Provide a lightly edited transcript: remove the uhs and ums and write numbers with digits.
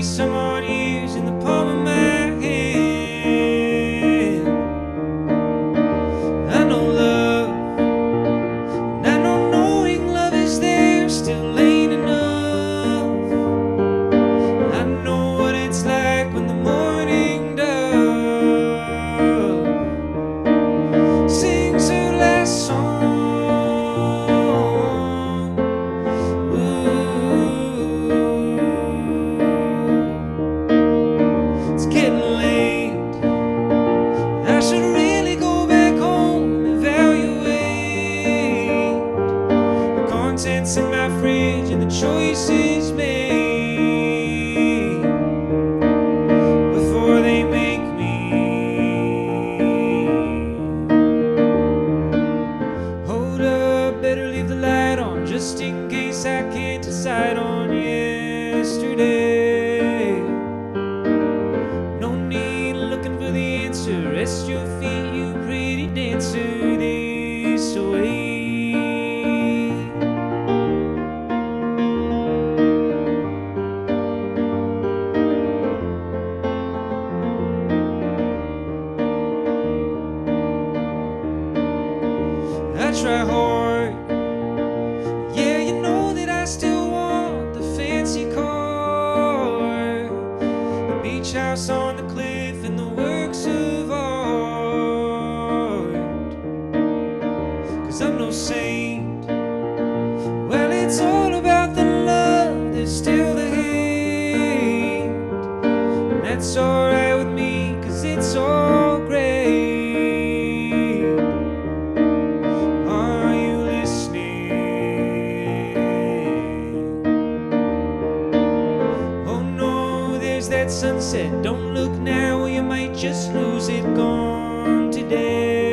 30 some odd years in the palm of my hand. I know love, and I know knowing love is there still ain't enough. I know what it's like when the morning dove sings her last song. Ooh, it's getting late. I should really go back home, evaluate the contents in my fridge and the choices made before they make me. Hold up, better leave the light on just in case I can't decide on yesterday. No need looking for the answer. Rest your feet, you pretty dancer, this way. I try hard. Yeah, you know that I still want the fancy car, the beach house on the cliff, and the works of art. 'Cause I'm no saint. Well, it's all about the love, there's still the hate. And that's alright with me, 'cause it's all great. Are you listening? Oh no, there's that sunset. Don't look now or you might just lose it. Gone today.